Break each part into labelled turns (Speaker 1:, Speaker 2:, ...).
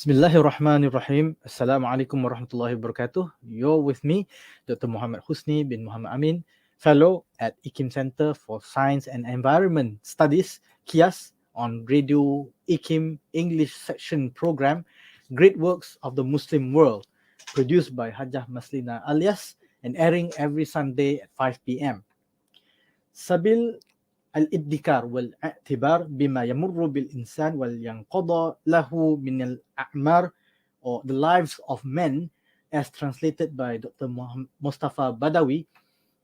Speaker 1: Bismillahirrahmanirrahim. Assalamualaikum warahmatullahi wabarakatuh. You're with me, Dr. Muhammad Husni bin Muhammad Amin, Fellow at IKIM Center for Science and Environment Studies, KIAS, on Radio IKIM English Section Program, Great Works of the Muslim World, produced by Hajjah Maslina alias and airing every Sunday at 5 p.m. Sabil Idd-Adkar والاعتبار بما يمر بالإنسان والينقضى له من الأعمار, or the lives of men, as translated by Dr. Mustafa Badawi,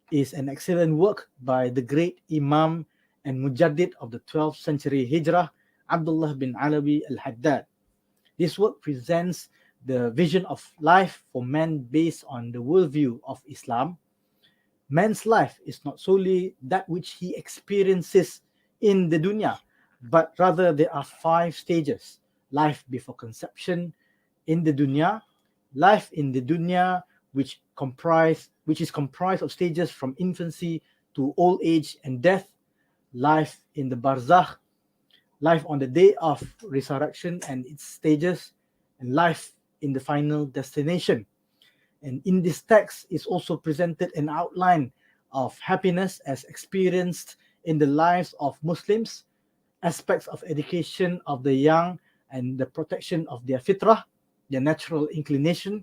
Speaker 1: is an excellent work by the great Imam and Mujaddid of the 12th century Hijrah, Abdullah bin Alawi al-Haddad. This work presents the vision of life for man based on the worldview of Islam. Man's life is not solely that which he experiences in the dunya, but rather there are 5 stages: life before conception in the dunya, life in the dunya, which is comprised of stages from infancy to old age and death, life in the barzakh, life on the day of resurrection and its stages, and life in the final destination. And in this text is also presented an outline of happiness as experienced in the lives of Muslims, aspects of education of the young and the protection of their fitrah, their natural inclination,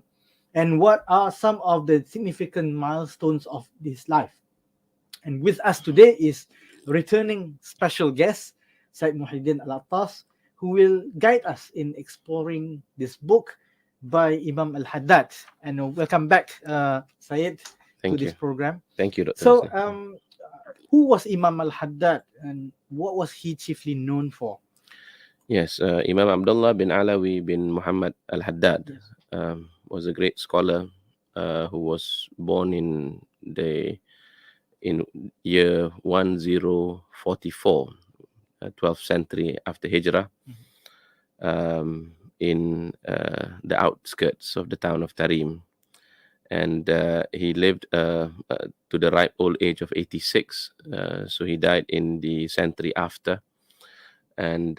Speaker 1: and what are some of the significant milestones of this life. And with us today is returning special guest, Said Muhyiddin Al-Attas, who will guide us in exploring this book by Imam al-Haddad. And welcome back, Syed, to this program.
Speaker 2: Thank you, Dr.
Speaker 1: So,
Speaker 2: Husni.
Speaker 1: who was Imam al-Haddad and what was he chiefly known for?
Speaker 2: Yes, Imam Abdullah bin Alawi bin Muhammad al-Haddad was a great scholar who was born in year 1044, 12th century after Hijrah. In the outskirts of the town of Tarim, and he lived to the ripe old age of 86. So he died in the century after, and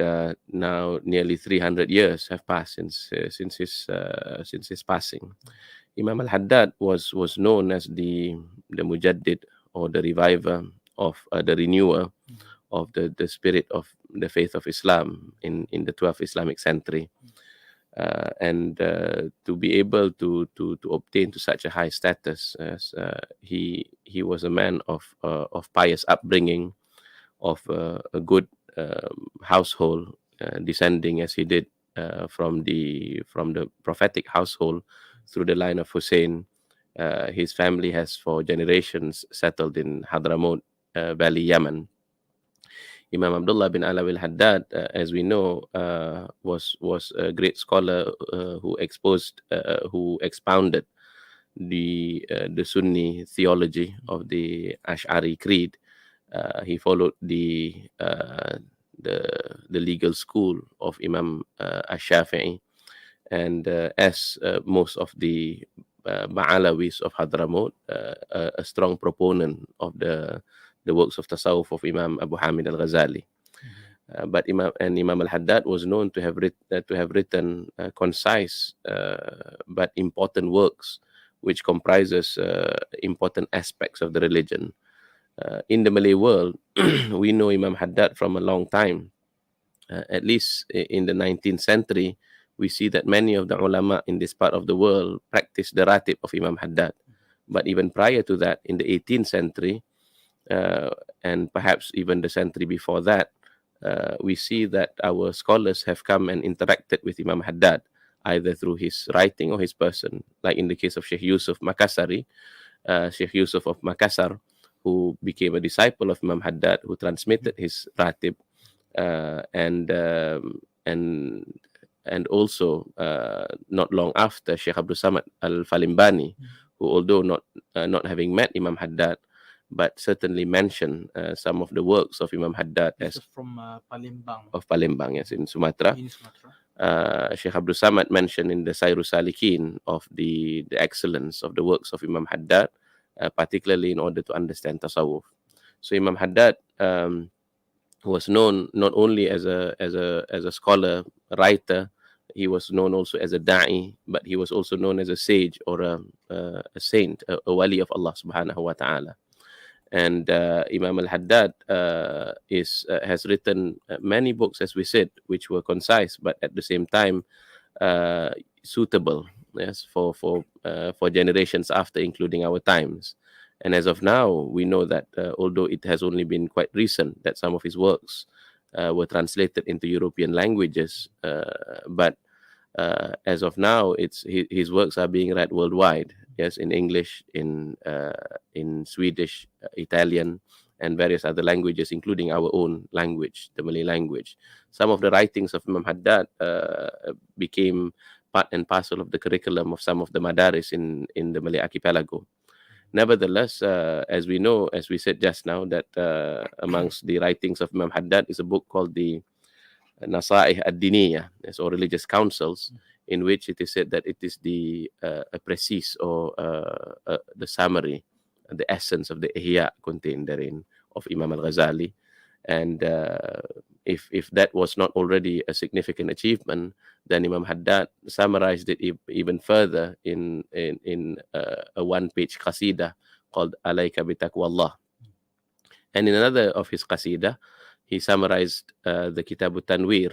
Speaker 2: now nearly 300 years have passed since his passing. Imam al-Haddad was known as the Mujaddid, or the reviver of the renewer of the spirit of the faith of Islam in the 12th Islamic century. And to be able to obtain to such a high status, as he was a man of pious upbringing, of a good household, descending as he did from the prophetic household through the line of Hussein. His family has for generations settled in Hadramaut Valley, Yemen. Imam Abdullah bin Alawi al-Haddad, as we know, was a great scholar who expounded the Sunni theology of the Ash'ari creed. He followed the legal school of Imam Ash-Shafi'i, and as most of the Ba'alawis of Hadramaut, a strong proponent of the works of Tasawwuf of Imam Abu Hamid al-Ghazali. But Imam al-Haddad was known to have written concise but important works, which comprises important aspects of the religion. In the Malay world, we know Imam Haddad from a long time. At least in the 19th century, we see that many of the ulama in this part of the world practiced the ratib of Imam Haddad. But even prior to that, in the 18th century, and perhaps even the century before that, we see that our scholars have come and interacted with Imam Haddad, either through his writing or his person, like in the case of Sheikh Yusuf Makassari, Sheikh Yusuf of Makassar, who became a disciple of Imam Haddad, who transmitted his ratib, and also not long after, Sheikh Abdul Samad al-Falimbani, who, although not having met Imam Haddad, but certainly mentioned some of the works of Imam Haddad as
Speaker 1: from Palembang.
Speaker 2: Of Palembang, yes, in Sumatra.
Speaker 1: In Sumatra.
Speaker 2: Sheikh Abdul Samad mentioned in the Sayru Salikin of the excellence of the works of Imam Haddad, particularly in order to understand Tasawwuf. So Imam Haddad was known not only as a scholar, writer, He was known also as a da'i, but he was also known as a sage or a saint, a wali of Allah subhanahu wa ta'ala. And Imam al-Haddad has written many books, as we said, which were concise, but at the same time suitable, yes, for generations after, including our times. And as of now, we know that although it has only been quite recent that some of his works were translated into European languages, but as of now, his works are being read worldwide. Yes, in English, in Swedish, Italian, and various other languages, including our own language, the Malay language. Some of the writings of Imam Haddad became part and parcel of the curriculum of some of the madaris in the Malay archipelago. Nevertheless, as we know, as we said just now, that amongst the writings of Imam Haddad is a book called the Nasaih ad-Diniyah, or religious counsels, in which it is said that it is the precise or the summary, the essence of the Ihya contained therein of Imam al-Ghazali. And if that was not already a significant achievement, then Imam Haddad summarized it even further in a one-page qasidah called Alayka bitaqwallah. And in another of his qasidah, he summarized the Kitab al-Tanwir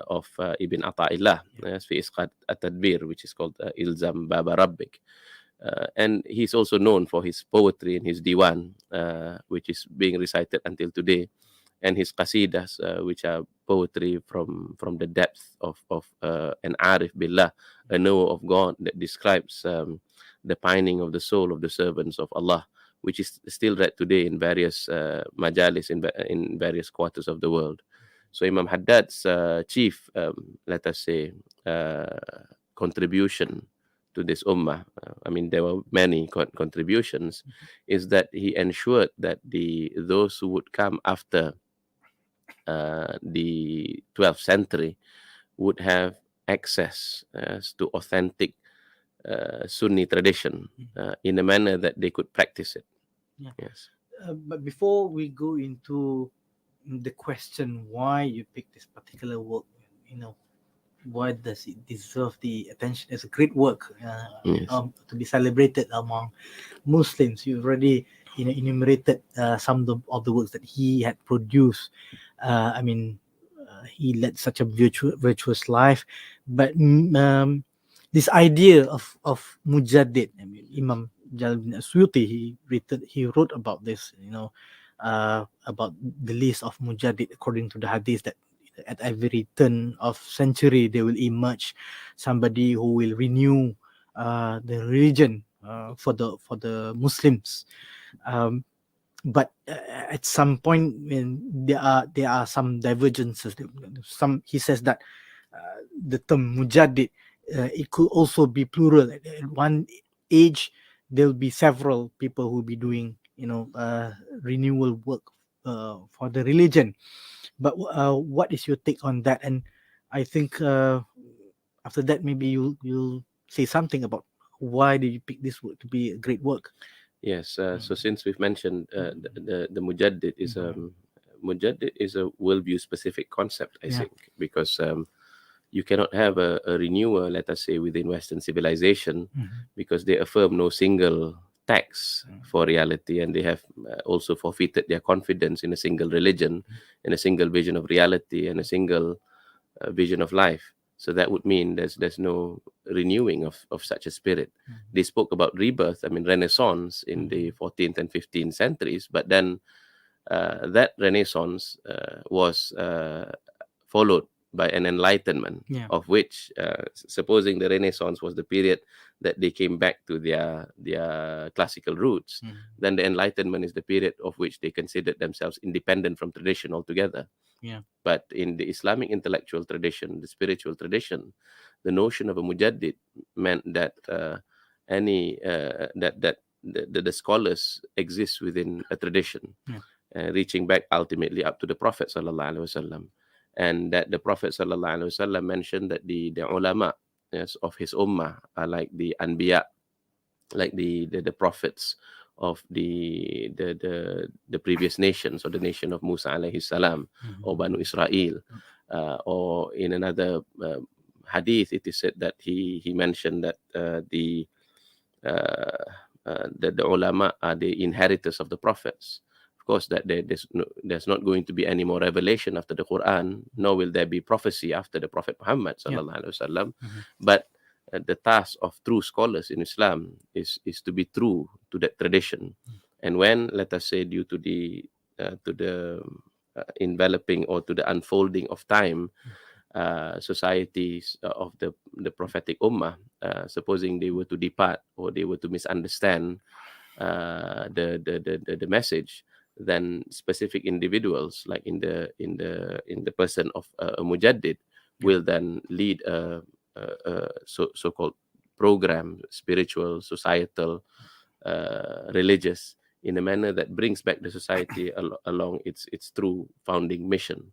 Speaker 2: of Ibn Ata'illah, fi Isqat at-Tadbir, which is called Ilzam Baba Rabbik. And he's also known for his poetry and his diwan, which is being recited until today, and his qasidas, which are poetry from the depth of an arif billah, a knower of God, that describes the pining of the soul of the servants of Allah, which is still read today in various majalis in various quarters of the world. So Imam Haddad's chief, let us say, contribution to this ummah, I mean, there were many contributions, is that he ensured that those who would come after the 12th century would have access to authentic Sunni tradition in a manner that they could practice it.
Speaker 1: Yeah.
Speaker 2: Yes.
Speaker 1: But before we go into the question why you picked this particular work, why does it deserve the attention as a great work
Speaker 2: Yes.
Speaker 1: to be celebrated among Muslims? You already enumerated some of the works that he had produced. He led such a virtuous life, but this idea of mujaddid, I mean, Imam Jalaluddin As-Suyuti, he wrote about this, about the list of mujaddid according to the hadith, that at every turn of century there will emerge somebody who will renew the religion for the Muslims. But at some point, when there are some divergences. He says that the term mujaddid, it could also be plural. At one age, there will be several people who will be doing renewal work for the religion. But what is your take on that? And I think after that, maybe you'll say something about why did you pick this work to be a great work.
Speaker 2: Yes. So since we've mentioned the mujaddid is a worldview specific concept, I think, because you cannot have a renewer, let us say, within Western civilization, because they affirm no single text for reality, and they have also forfeited their confidence in a single religion, in a single vision of reality, and a single vision of life. So that would mean there's no renewing of such a spirit. They spoke about rebirth, I mean Renaissance, in the 14th and 15th centuries, but then that Renaissance was followed by an enlightenment, of which, supposing the Renaissance was the period that they came back to their classical roots, then the enlightenment is the period of which they considered themselves independent from tradition altogether. But in the Islamic intellectual tradition, the spiritual tradition, the notion of a mujaddid meant that the scholars exist within a tradition, reaching back ultimately up to the Prophet sallallahu alaihi wasallam, and that the Prophet sallallahu alaihi wasallam mentioned that the ulama, yes, of his ummah are like the anbiya, like the prophets of the previous nations, or the nation of Musa alayhi salam, or Banu Israel, or in another hadith, it is said that he mentioned that uh, the ulama are the inheritors of the prophets. Of course, that there's not going to be any more revelation after the Quran, nor will there be prophecy after the Prophet Muhammad sallallahu alaihi wasallam. But the task of true scholars in Islam is to be true to that tradition. And when, let us say, due to the enveloping or to the unfolding of time, societies of the prophetic ummah, supposing they were to depart or they were to misunderstand the message, then specific individuals, like in the person of a mujaddid, will then lead a so-called program, spiritual, societal, religious, in a manner that brings back the society along its true founding mission.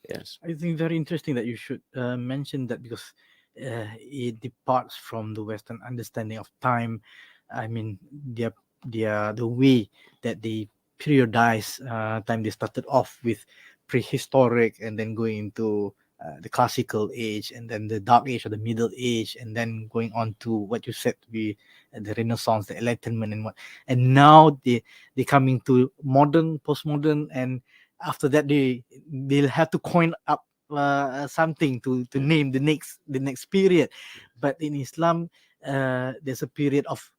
Speaker 2: Yes.
Speaker 1: I think very interesting that you should mention that, because it departs from the Western understanding of time. I mean, the way that they periodize time. They started off with prehistoric, and then going into the classical age, and then the dark age or the middle age, and then going on to what you said to be the Renaissance, the Enlightenment, and now they coming to modern, postmodern, and after that they'll have to coin up something to name the next period. But in Islam, there's a period of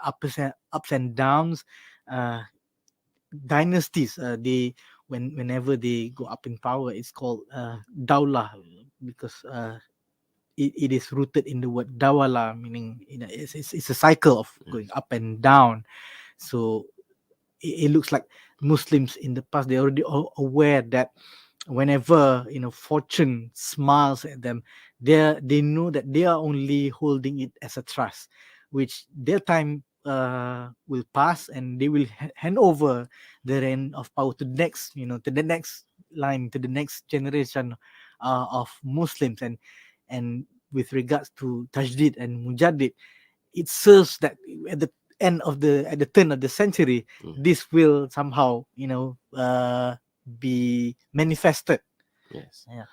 Speaker 1: ups and downs, dynasties. They whenever they go up in power, it's called daulah, because it is rooted in the word dawala, meaning it's a cycle of going up and down. So it looks like Muslims in the past, they already aware that whenever fortune smiles at them, they know that they are only holding it as a trust, which their time will pass, and they will hand over the reign of power to the next, to the next line, to the next generation of Muslims. And with regards to tajdid and mujaddid, it serves that at the at the turn of the century, this will somehow be manifested.
Speaker 2: Yes.
Speaker 1: Yeah.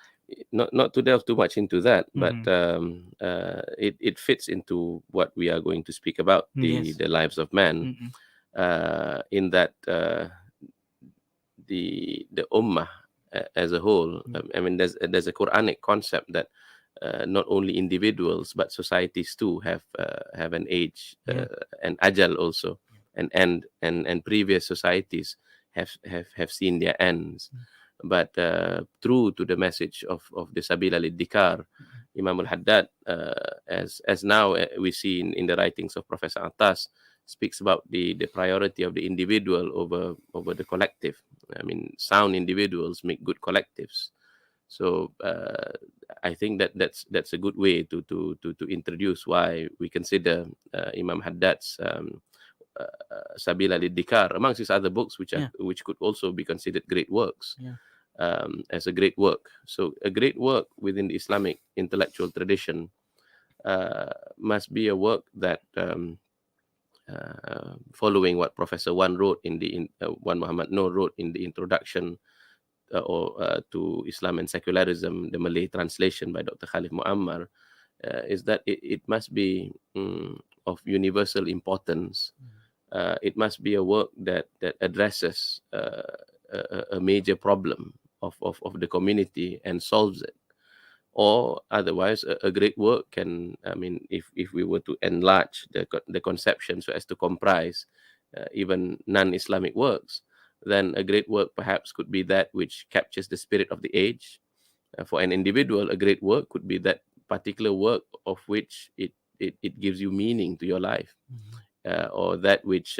Speaker 2: Not to delve too much into that, but it fits into what we are going to speak about, the lives of man, in that the ummah as a whole. I mean, there's a Quranic concept that not only individuals but societies too have an age, and ajal also, an end, and previous societies have seen their ends. But true to the message of the Sabil Idd-Adkar, Imam al-Haddad, as now we see in the writings of Professor Atas, speaks about the priority of the individual over the collective. I mean, sound individuals make good collectives. So I think that's a good way to introduce why we consider Imam Haddad's Sabil Idd-Adkar amongst his other books, which could also be considered great works, as a great work. So a great work within the Islamic intellectual tradition must be a work that, following what Professor Wan Muhammad Noor wrote in the introduction to Islam and Secularism, the Malay translation by Dr. Khalif Muammar, is that it must be of universal importance. It must be a work that addresses a major problem of the community and solves it. Or otherwise, a great work can, I mean, if we were to enlarge the conception so as to comprise even non-Islamic works, then a great work perhaps could be that which captures the spirit of the age. For an individual, a great work could be that particular work of which it gives you meaning to your life, or that which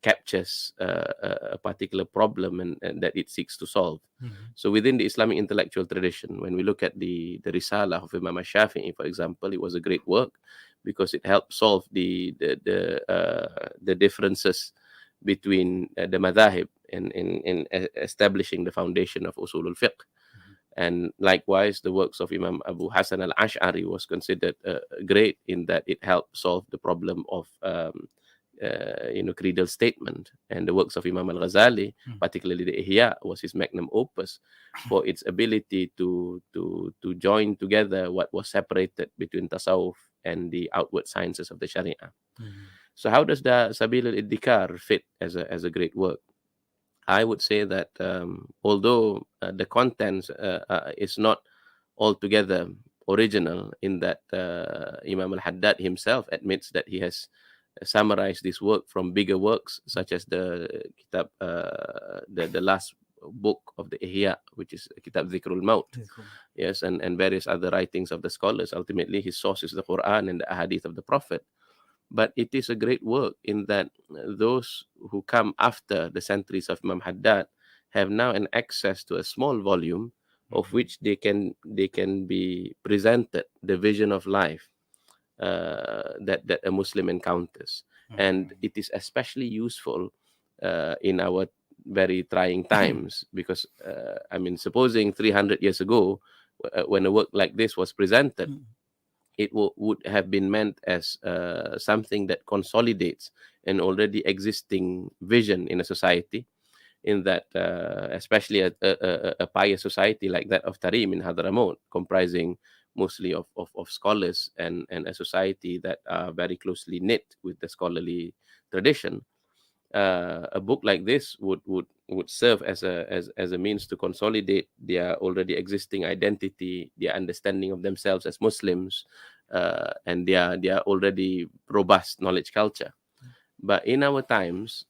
Speaker 2: captures a particular problem and that it seeks to solve. So within the Islamic intellectual tradition, when we look at the Risalah of Imam Shafi'i, for example, it was a great work because it helped solve the differences between the madhahib in establishing the foundation of usul al-fiqh. And likewise, the works of Imam Abu Hasan al-Ash'ari was considered great in that it helped solve the problem of creedal statement. And the works of Imam al-Ghazali,
Speaker 1: Mm.
Speaker 2: particularly the Ihya, was his magnum opus for its ability to join together what was separated between tasawwuf and the outward sciences of the Sharia.
Speaker 1: Mm.
Speaker 2: So how does the Sabil Idd-Adkar fit as a great work? I would say that although the contents is not altogether original, in that Imam al-Haddad himself admits that he has summarized this work from bigger works such as the kitab, the last book of the Ihya, which is Kitab Dhikrul Maut.
Speaker 1: That's cool.
Speaker 2: Yes, and various other writings of the scholars. Ultimately, his source is the Quran and the Ahadith of the Prophet. But it is a great work in that those who come after the centuries of Imam Haddad have now an access to a small volume of which they can be presented the vision of life that a Muslim encounters. And it is especially useful in our very trying times, because supposing 300 years ago, when a work like this was presented, it would have been meant as something that consolidates an already existing vision in a society, in that especially a pious society like that of Tarim in Hadramaut, comprising mostly of scholars, and a society that are very closely knit with the scholarly tradition. A book like this would serve as a means to consolidate their already existing identity, their understanding of themselves as Muslims, and their already robust knowledge culture. But in our times,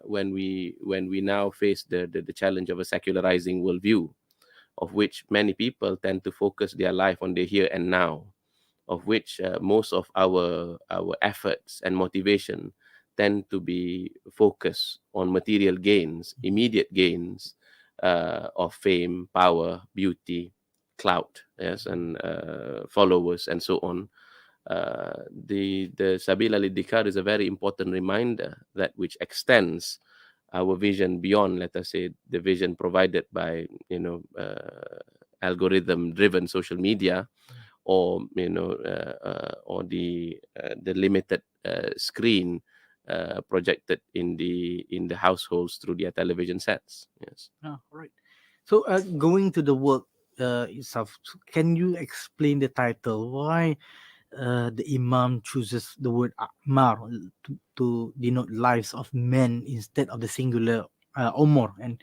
Speaker 2: when we now face the challenge of a secularizing worldview, of which many people tend to focus their life on the here and now, of which most of our efforts and motivation tend to be focused on material gains, immediate gains of fame, power, beauty, clout, yes, and followers, and so on. The Sabil al-Idd-Adkar is a very important reminder that which extends our vision beyond, let us say, the vision provided by algorithm-driven social media, or or the limited screen projected in the households through their television sets. Yes.
Speaker 1: All right. So, going to the work itself, can you explain the title? Why the Imam chooses the word Akmar to denote lives of men instead of the singular Omar? And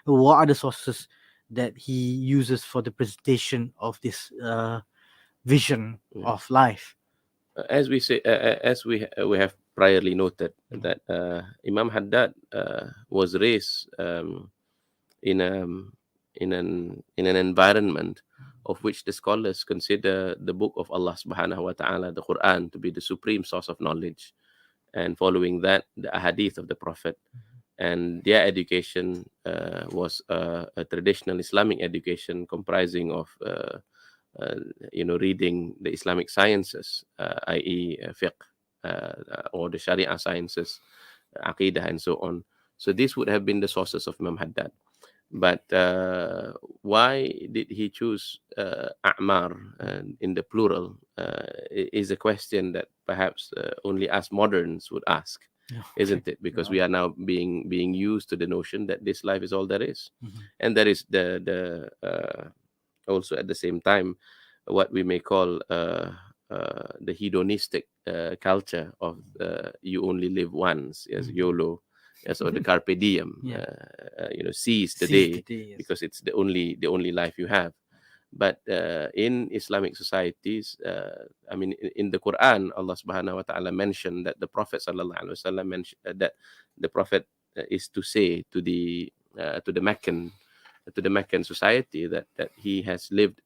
Speaker 1: what are the sources that he uses for the presentation of this vision
Speaker 2: Yeah.
Speaker 1: of life?
Speaker 2: As we say, we have priorly noted that Imam Haddad was raised in an environment of which the scholars consider the book of Allah subhanahu wa ta'ala, the Quran, to be the supreme source of knowledge, and following that, the ahadith of the Prophet. And their education was a traditional Islamic education comprising of reading the Islamic sciences, i.e. Fiqh, or the Sharia sciences, Aqidah, and so on. So this would have been the sources of Imam Haddad. But why did he choose A'mar in the plural is a question that perhaps only us moderns would ask, isn't it? Because we are now being used to the notion that this life is all there is. And there is the also at the same time what we may call the hedonistic culture of you only live once, yes, YOLO. Yes, or the carpe diem, seize the day,
Speaker 1: yes.
Speaker 2: because it's the only life you have. But in Islamic societies, in the Quran, Allah Subhanahu wa Taala mentioned that the Prophet Sallallahu Alaihi Wasallam mentioned that the Prophet is to say to the Meccan society that he has lived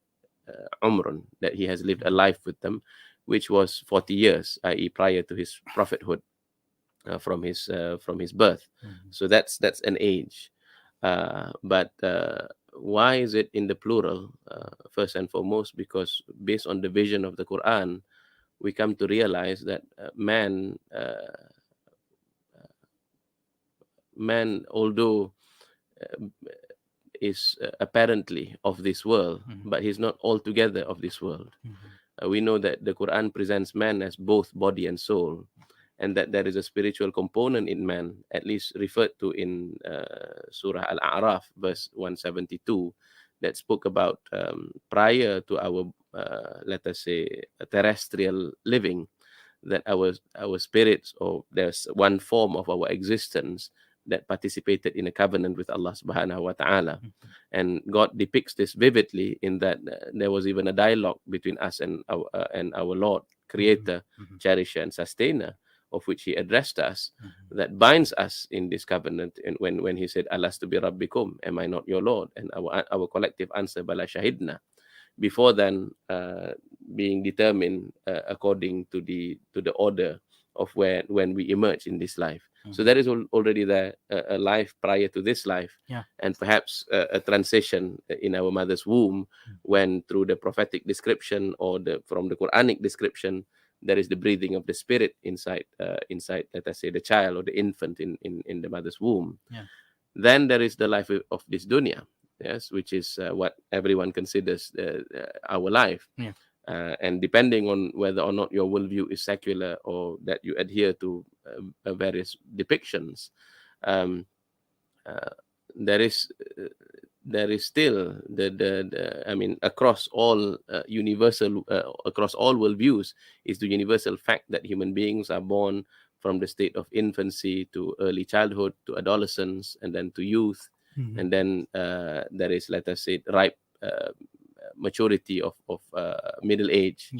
Speaker 2: umrun, that he has lived a life with them, which was 40 years, i.e., prior to his prophethood. From his birth. So that's an age. But why is it in the plural? First and foremost, because based on the vision of the Quran, we come to realize that man, although is apparently of this world, but he's not altogether of this world. We know that the Quran presents man as both body and soul, and that there is a spiritual component in man, at least referred to in Surah Al-A'raf, verse 172, that spoke about prior to our, let us say, terrestrial living, that our spirits, or there's one form of our existence that participated in a covenant with Allah subhanahu wa ta'ala. And God depicts this vividly in that there was even a dialogue between us and our Lord, Creator, Cherisher, and Sustainer, of which He addressed us, that binds us in this covenant. And when He said, Alastu bi rabbikum, am I not your Lord? And our collective answer, Bala shahidna. Before then, being determined according to the order of when we emerge in this life. So there is already there a life prior to this life, and perhaps a transition in our mother's womb, when through the prophetic description or from the Quranic description, there is the breathing of the spirit inside, let us say, the child or the infant in the mother's womb. Then there is the life of this dunya, yes, which is what everyone considers our life. And depending on whether or not your worldview is secular or that you adhere to various depictions, there is still the I mean, across all universal, across all worldviews, is the universal fact that human beings are born from the state of infancy to early childhood to adolescence and then to youth, and then there is, let us say, ripe maturity of middle age,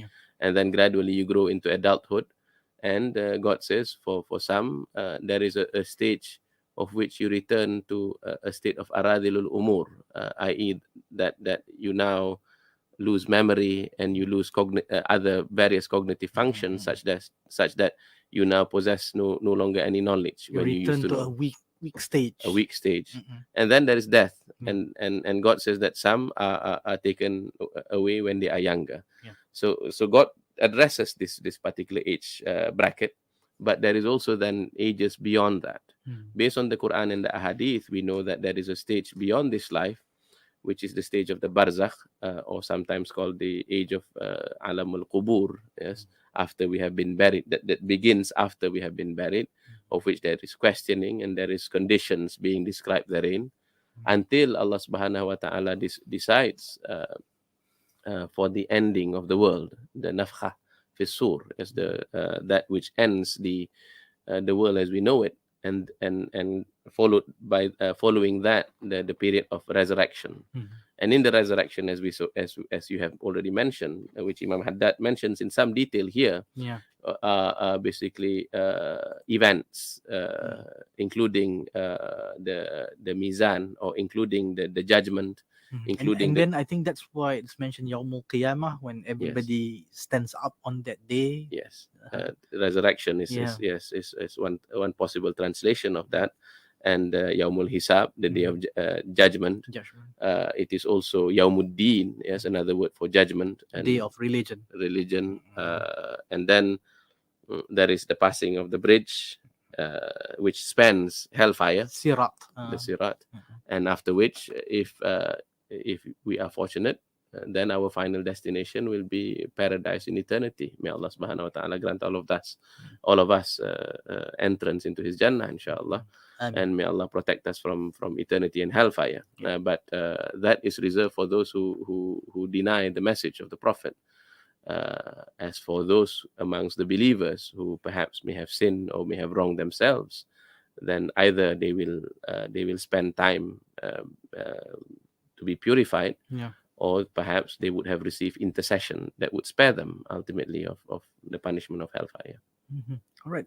Speaker 2: and then gradually you grow into adulthood. And God says for some there is a stage of which you return to a state of aradilul umur, i.e. that you now lose memory and you lose other various cognitive functions, such that you now possess no longer any knowledge when you used to know.
Speaker 1: A weak stage.
Speaker 2: A weak stage. And then there is death. And God says that some are taken away when they are younger. So God addresses this particular age bracket, but there is also then ages beyond that. Based on the Quran and the Ahadith, we know that there is a stage beyond this life, which is the stage of the barzakh, or sometimes called the age of alamul qubur, yes, after we have been buried, that begins after we have been buried, of which there is questioning and there is conditions being described therein, until Allah subhanahu wa ta'ala decides for the ending of the world, the nafkha fi sur, as that which ends the world as we know it, and followed by following that the period of resurrection. And in the resurrection, as you have already mentioned, which Imam Haddad mentions in some detail here, basically events, including the mizan, or including the judgment, including
Speaker 1: and then I think that's why it's mentioned Yaumul Qiyamah, when everybody stands up on that day.
Speaker 2: Yes, resurrection is one possible translation of that. And Yaumul Hisab, the day of judgment. It is also Yaumuddin, yes, another word for judgment. And
Speaker 1: day of religion.
Speaker 2: And then there is the passing of the bridge, which spans hellfire,
Speaker 1: Sirat.
Speaker 2: the Sirat. And after which, if we are fortunate, then our final destination will be paradise in eternity. May Allah subhanahu wa ta'ala grant all of us entrance into His Jannah, inshallah. And may Allah protect us from eternity and hellfire. But that is reserved for those who deny the message of the Prophet. As for those amongst the believers who perhaps may have sinned or may have wronged themselves, then either they will spend time to be purified, or perhaps they would have received intercession that would spare them ultimately of the punishment of hellfire.
Speaker 1: All right.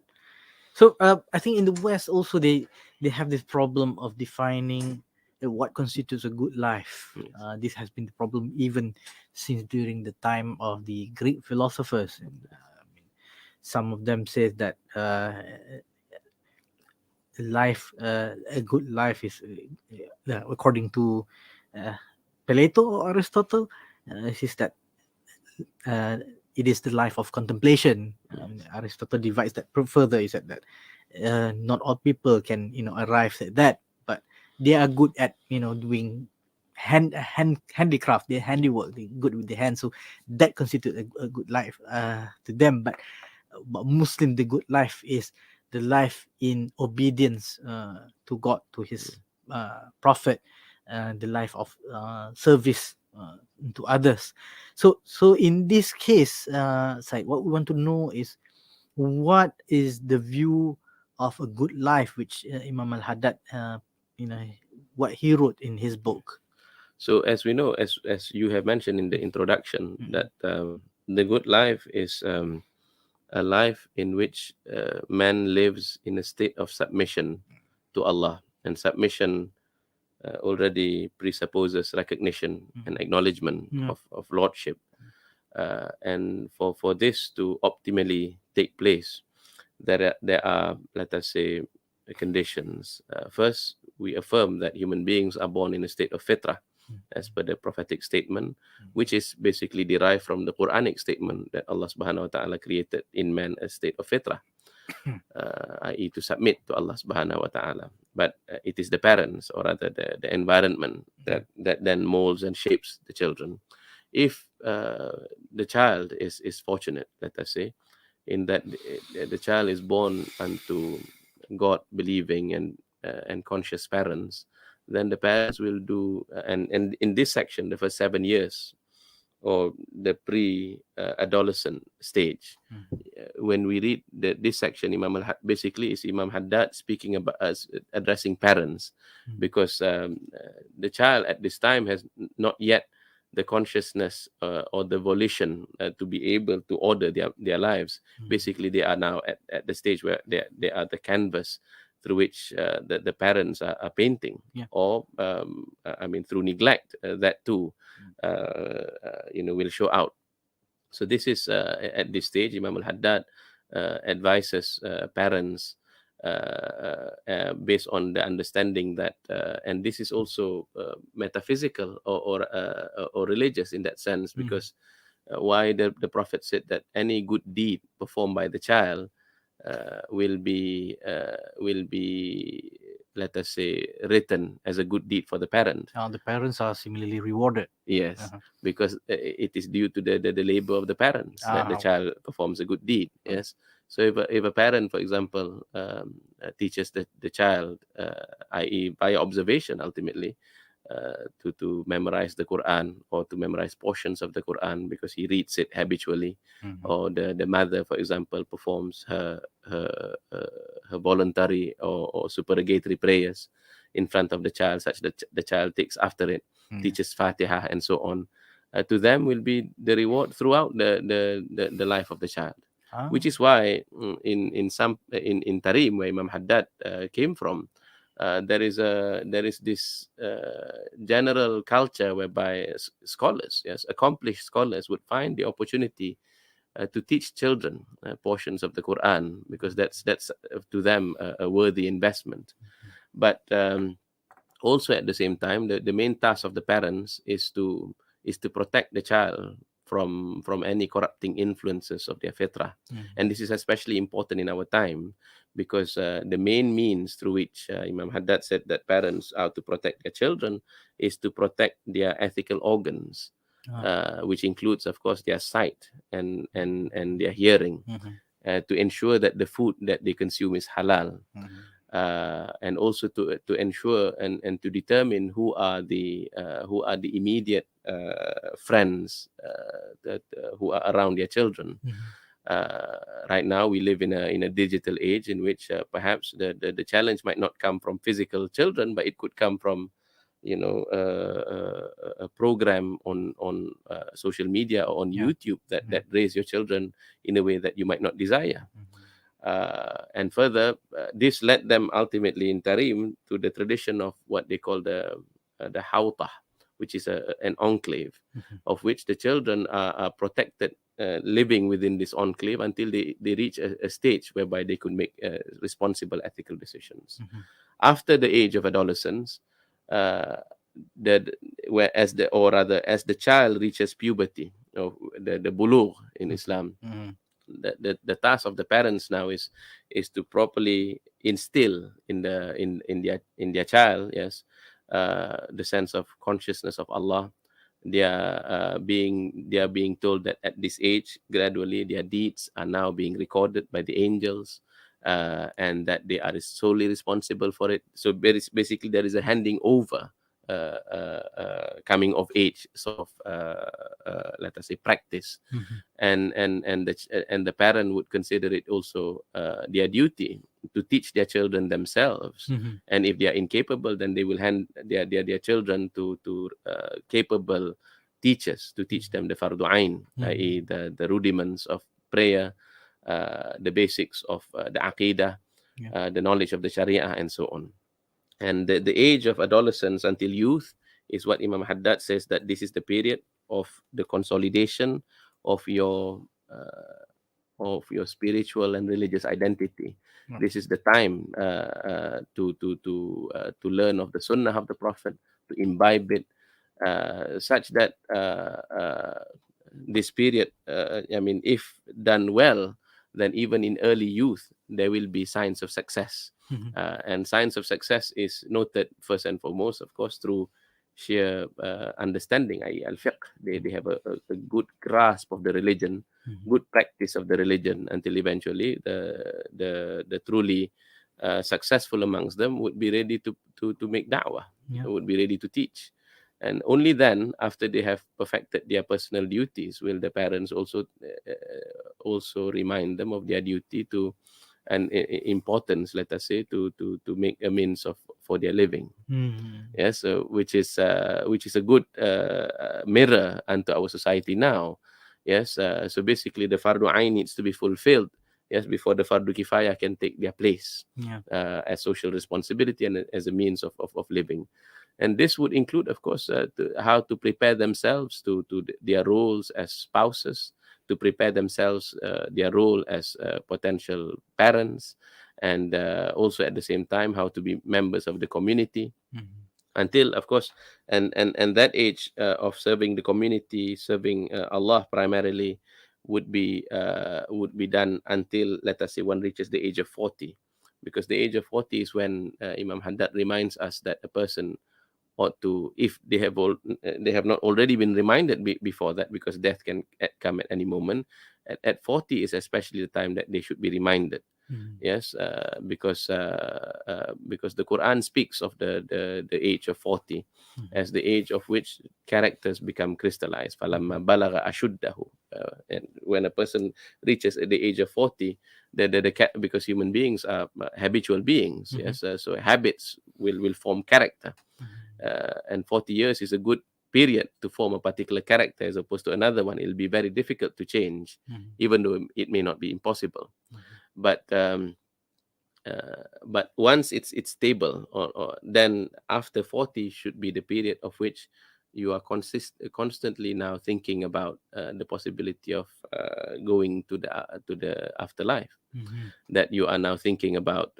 Speaker 1: So I think in the West also they have this problem of defining what constitutes a good life. This has been the problem even since during the time of the Greek philosophers. And, some of them say that a good life is, according to Plato or Aristotle, is that it is the life of contemplation. Aristotle divides that further. He said that not all people can arrive at that, but they are good at doing handicraft, their handiwork, they're good with their hands, so that constitutes a good life to them. But But Muslim, the good life is the life in obedience to God, to His Prophet, the life of service to others. So in this case, Said, what we want to know is what is the view of a good life, which Imam al-Haddad, what he wrote in his book.
Speaker 2: So as we know, as you have mentioned in the introduction, that the good life is a life in which man lives in a state of submission to Allah, and submission already presupposes recognition and acknowledgement of lordship, and for this to optimally take place, there are, let us say, conditions. First, we affirm that human beings are born in a state of fitrah, as per the prophetic statement, which is basically derived from the Quranic statement that Allah subhanahu wa ta'ala created in man a state of fitrah, i.e. to submit to Allah subhanahu wa ta'ala. But it is the parents, or rather the environment, that then molds and shapes the children. If the child is fortunate, let us say, in that the child is born unto God believing and conscious parents, then the parents will do, and in this section, the first 7 years, or the pre-adolescent stage, when we read this section, basically is Imam Haddad speaking about us, addressing parents, because the child at this time has not yet the consciousness or the volition to be able to order their lives. Basically, they are now at the stage where they are the canvas through which the parents are painting, or through neglect, that too will show out. So this is at this stage, Imam al-Haddad advises parents based on the understanding that, and this is also metaphysical or religious in that sense, because why the Prophet said that any good deed performed by the child will be let us say written as a good deed for the parent.
Speaker 1: The parents are similarly rewarded.
Speaker 2: Yes, because it is due to the labor of the parents that the child performs a good deed. Yes. So if a parent, for example, teaches the child, i.e. by observation ultimately, to memorize the Quran, or to memorize portions of the Quran because he reads it habitually, or the mother, for example, performs her voluntary or supererogatory prayers in front of the child, such that the child takes after it, teaches Fatiha and so on, to them will be the reward throughout the life of the child. Which is why in Tarim, where Imam Haddad came from, there is this general culture whereby scholars, accomplished scholars, would find the opportunity to teach children portions of the Quran, because that's to them a worthy investment. But also at the same time, the main task of the parents is to protect the child from any corrupting influences of their fitrah. And this is especially important in our time, because the main means through which Imam Haddad said that parents are to protect their children is to protect their ethical organs, which includes, of course, their sight and their hearing, to ensure that the food that they consume is halal. And also to ensure and to determine who are the immediate friends that who are around their children. Right now we live in a digital age in which perhaps the challenge might not come from physical children, but it could come from a program on social media or on YouTube that raise your children in a way that you might not desire. And further, this led them ultimately in Tarim to the tradition of what they call the Hawtah, which is an enclave, of which the children are protected, living within this enclave until they reach a stage whereby they could make responsible ethical decisions. After the age of adolescence, as the child reaches puberty, the bulugh in Islam, the task of the parents now is to properly instill in their child, the sense of consciousness of Allah, they are being told that at this age, gradually their deeds are now being recorded by the angels, and that they are solely responsible for it. So basically there is a handing over, coming of age sort of, let us say, practice.
Speaker 1: Mhm.
Speaker 2: And the parent would consider it also their duty to teach their children themselves.
Speaker 1: Mhm.
Speaker 2: And if they are incapable, then they will hand their children to capable teachers to teach them the fardu ain, i.e. the rudiments of prayer, the basics of the aqidah,
Speaker 1: Yeah.
Speaker 2: the knowledge of the sharia, and so on. And the age of adolescence until youth is what Imam Haddad says, that this is the period of the consolidation of your spiritual and religious identity.
Speaker 1: Yeah.
Speaker 2: This is the time to learn of the Sunnah of the Prophet, to imbibe it, such that this period, I mean, if done well, then even in early youth there will be signs of success.
Speaker 1: Mhm.
Speaker 2: And signs of success is noted first and foremost, of course, through sheer understanding, i.e. al-fiqh. They have a good grasp of the religion,
Speaker 1: Mhm.
Speaker 2: good practice of the religion, until eventually the truly successful amongst them would be ready to make da'wah,
Speaker 1: Yeah.
Speaker 2: would be ready to teach. And only then, after they have perfected their personal duties, will the parents also remind them of their duty to, and importance, let us say, to make a means of for their living.
Speaker 1: Mhm.
Speaker 2: Yes, which is a good mirror unto our society now. Yes, so basically the fardu ain needs to be fulfilled, yes, before the fardu kifayah can take their place
Speaker 1: Yeah.
Speaker 2: as social responsibility and as a means of living. And this would include, of course, how to prepare themselves to their roles as spouses, to prepare themselves their role as potential parents, and also at the same time how to be members of the community,
Speaker 1: Mhm.
Speaker 2: until, of course, and that age of serving the community, serving Allah primarily, would be done until, let us say, one reaches the age of 40, because the age of 40 is when Imam Haddad reminds us that a person ought to, if they have not already been reminded before that, because death can come at any moment. At 40 is especially the time that they should be reminded.
Speaker 1: Mhm.
Speaker 2: Yes, because the Quran speaks of the age of 40
Speaker 1: Mhm.
Speaker 2: as the age of which characters become crystallized. فَلَمَّا بَلَغَ أَشُدَّهُ. And when a person reaches at the age of 40, because human beings are habitual beings,
Speaker 1: Mhm.
Speaker 2: yes, so habits will form character.
Speaker 1: Mhm.
Speaker 2: And 40 years is a good period to form a particular character, as opposed to another one. It'll be very difficult to change,
Speaker 1: Mhm.
Speaker 2: even though it may not be impossible.
Speaker 1: Mhm.
Speaker 2: But once it's stable, or then after 40 should be the period of which you are constantly now thinking about the possibility of going to the afterlife,
Speaker 1: Mhm.
Speaker 2: that you are now thinking about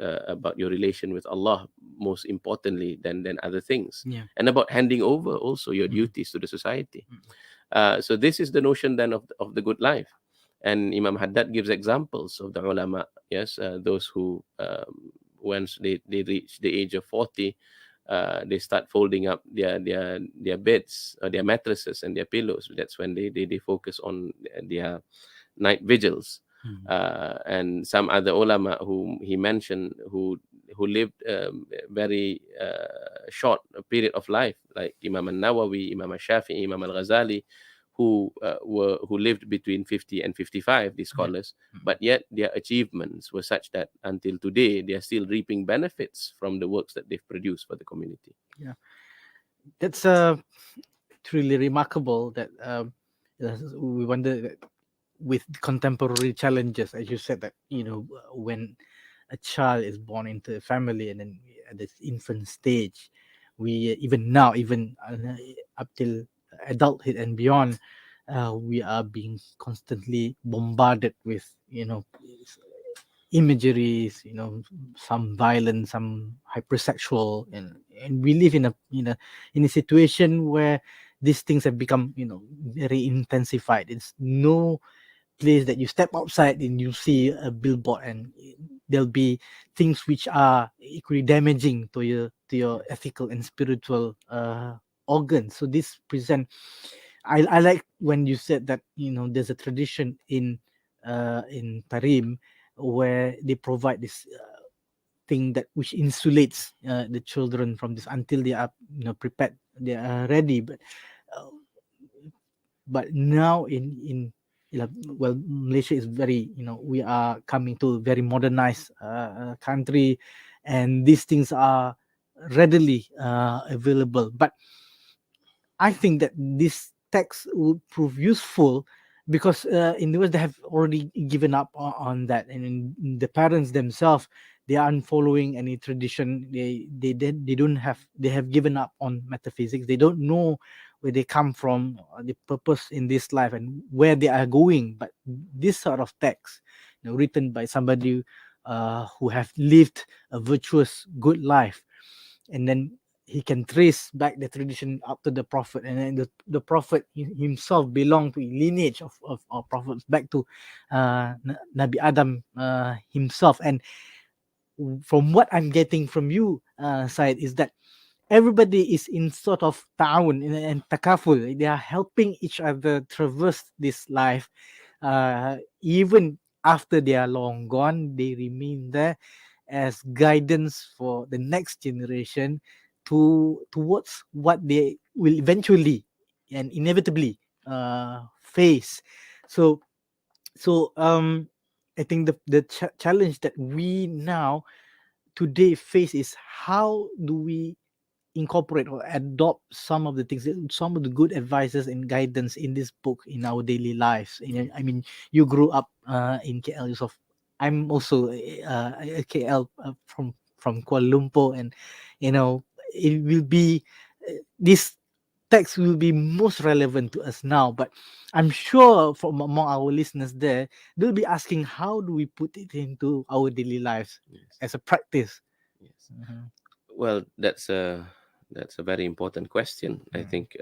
Speaker 2: your relation with Allah, most importantly than other things,
Speaker 1: Yeah.
Speaker 2: and about handing over also your
Speaker 1: Mhm.
Speaker 2: duties to the society.
Speaker 1: Mhm.
Speaker 2: So this is the notion then of the good life. And Imam Haddad gives examples of the ulama, yes, those who, once they reach the age of 40, they start folding up their beds, or their mattresses and their pillows. That's when they focus on their night vigils.
Speaker 1: Mhm.
Speaker 2: And some other ulama whom he mentioned, who lived very short period of life, like Imam al-Nawawi, Imam al-Shafi'i, Imam al-Ghazali, who lived between 50 and 55, these
Speaker 1: Yeah.
Speaker 2: scholars,
Speaker 1: Mhm.
Speaker 2: but yet their achievements were such that until today they are still reaping benefits from the works that they've produced for the community.
Speaker 1: Yeah. That's truly remarkable that we wonder that with contemporary challenges, as you said, that when a child is born into a family, and then at this infant stage, we even now, even up till adulthood and beyond, we are being constantly bombarded with imageries, some violent, some hypersexual, and we live in a situation where these things have become very intensified. It's no place that you step outside and you see a billboard, and there'll be things which are equally damaging to your ethical and spiritual organs. So this present, I like when you said that, there's a tradition in Tarim where they provide this thing that which insulates the children from this until they are prepared, they are ready. Uh, but now well, Malaysia is very, we are coming to a very modernized country, and these things are readily available. But I think that this text would prove useful because in the West they have already given up on that, and the parents themselves, they aren't following any tradition. They don't have, they have given up on metaphysics. They don't know where they come from, the purpose in this life, and where they are going. But this sort of text, written by somebody who have lived a virtuous, good life, and then he can trace back the tradition up to the prophet, and then the prophet himself belonged to a lineage of prophets back to Nabi Adam himself. And from what I'm getting from you, Syed, is that everybody is in sort of ta'awun and takaful. They are helping each other traverse this life. Even after they are long gone, they remain there as guidance for the next generation towards what they will eventually and inevitably face. So I think the challenge that we now today face is how do we incorporate or adopt some of the things, some of the good advices and guidance in this book in our daily lives. I mean, you grew up in KL yourself. I'm also a KL from Kuala Lumpur, and it will be this text will be most relevant to us now. But I'm sure from among our listeners there, they'll be asking, how do we put it into our daily lives
Speaker 2: Yes.
Speaker 1: as a practice?
Speaker 2: Yes. Well, that's a very important question, I think.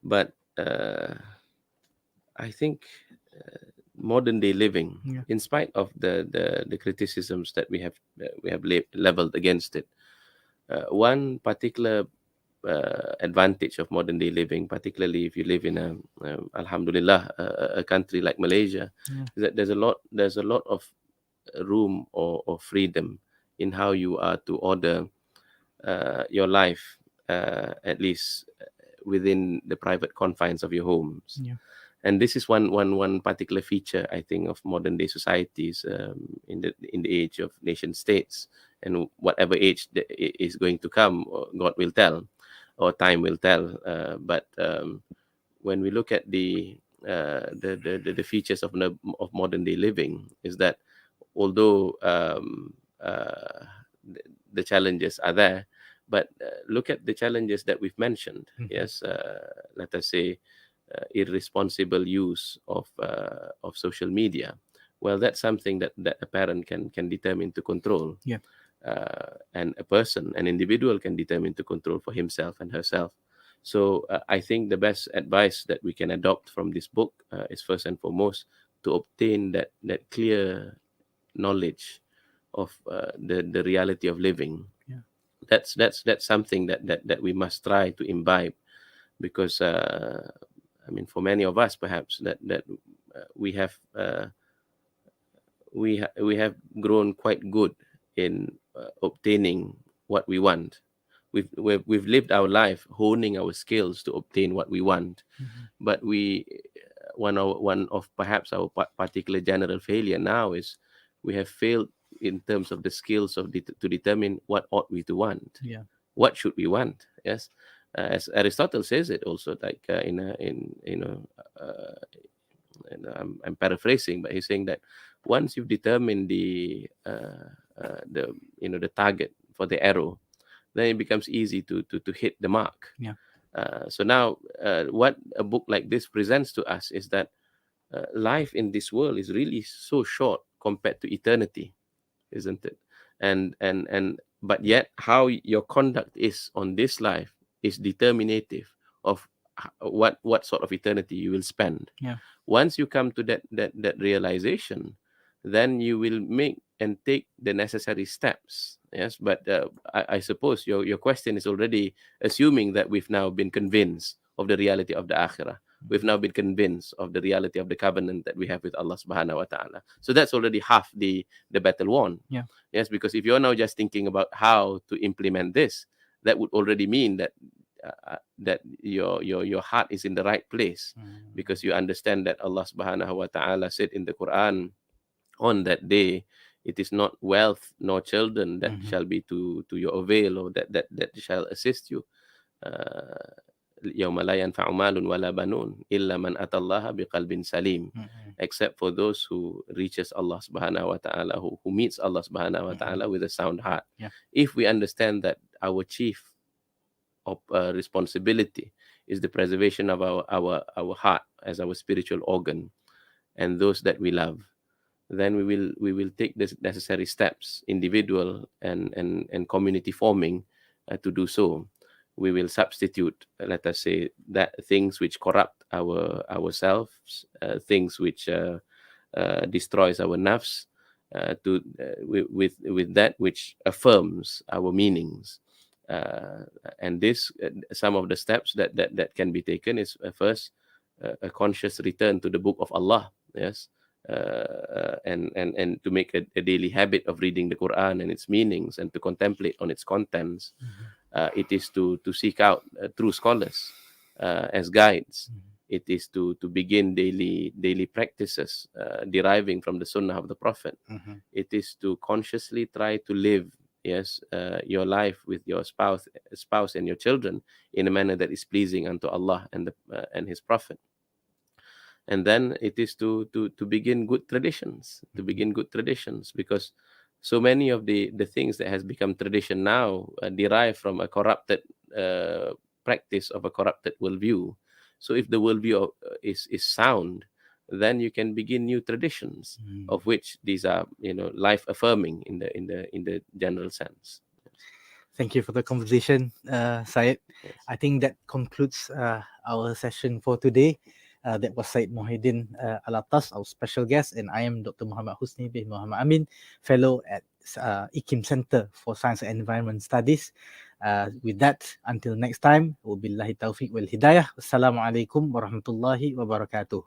Speaker 2: But I think modern day living,
Speaker 1: Yeah.
Speaker 2: in spite of the criticisms that we have leveled against it, one particular advantage of modern day living, particularly if you live in alhamdulillah, a country like Malaysia,
Speaker 1: Yeah.
Speaker 2: is that there's a lot of room or freedom in how you are to order your life, at least within the private confines of your homes.
Speaker 1: Yeah.
Speaker 2: And this is one particular feature, I think, of modern day societies, in the age of nation states, and whatever age is going to come, God will tell, or time will tell. But when we look at the features of modern day living, is that although the challenges are there, but look at the challenges that we've mentioned. Yes, let us say irresponsible use of social media. Well, that's something that a parent can determine to control.
Speaker 1: Yeah.
Speaker 2: And a person, an individual, can determine to control for himself and herself. So I think the best advice that we can adopt from this book is, first and foremost, to obtain that clear knowledge of the reality of living.
Speaker 1: Yeah.
Speaker 2: That's something that we must try to imbibe, because I mean, for many of us, perhaps that we have we have grown quite good in obtaining what we want. We've lived our life honing our skills to obtain what we want, but one of perhaps our particular general failure now is we have failed in terms of the skills to determine what ought we to want.
Speaker 1: Yeah.
Speaker 2: What should we want? Yes, as Aristotle says it also, like and I'm paraphrasing, but he's saying that once you've determined the target for the arrow, then it becomes easy to hit the mark.
Speaker 1: Yeah.
Speaker 2: So now, what a book like this presents to us is that life in this world is really so short compared to eternity, isn't it? And but yet, how your conduct is on this life is determinative of what sort of eternity you will spend.
Speaker 1: Yeah.
Speaker 2: Once you come to that realization, then you will make and take the necessary steps, Yes, but I suppose your question is already assuming that we've now been convinced of the reality of the akhirah. We've now been convinced of the reality of the covenant that we have with Allah subhanahu wa ta'ala. So that's already half the battle won.
Speaker 1: Yeah.
Speaker 2: Yes, because if you're now just thinking about how to implement this, that would already mean that that your heart is in the right place, because you understand that Allah subhanahu wa ta'ala said in the Quran, on that day it is not wealth nor children that shall be to your avail, or that shall assist you. يوم لا ينفع مال ولا بنون إلا من أتى الله بقلب سليم, except for those who reaches Allah subhanahu wa ta'ala, who meets Allah subhanahu wa ta'ala with a sound heart.
Speaker 1: Yeah.
Speaker 2: If we understand that our chief of responsibility is the preservation of our heart as our spiritual organ and those that we love, then we will take the necessary steps, individual and community forming, to do so. We will substitute, let us say, that things which corrupt ourselves, things which destroys our nafs, with that which affirms our meanings. And this, some of the steps that can be taken is, first, a conscious return to the book of Allah. Yes. And to make a daily habit of reading the Quran and its meanings, and to contemplate on its contents. It is to seek out true scholars as guides. It is to begin daily practices deriving from the Sunnah of the Prophet. It is to consciously try to live, yes, your life with your spouse and your children in a manner that is pleasing unto Allah and His Prophet. And then it is to begin good traditions, because so many of the things that has become tradition now derive from a corrupted practice of a corrupted worldview. So if the worldview is sound, then you can begin new traditions, of which these are, life affirming in the general sense.
Speaker 1: Thank you for the conversation, Syed.
Speaker 2: Yes.
Speaker 1: I think that concludes our session for today. That was Syed Muhyiddin Alatas, our special guest, and I am Dr. Muhammad Husni bin Muhammad Amin, fellow at IKIM Center for Science and Environment Studies. With that, until next time, wabillahi taufiq wal hidayah. Wassalamualaikum warahmatullahi wabarakatuh.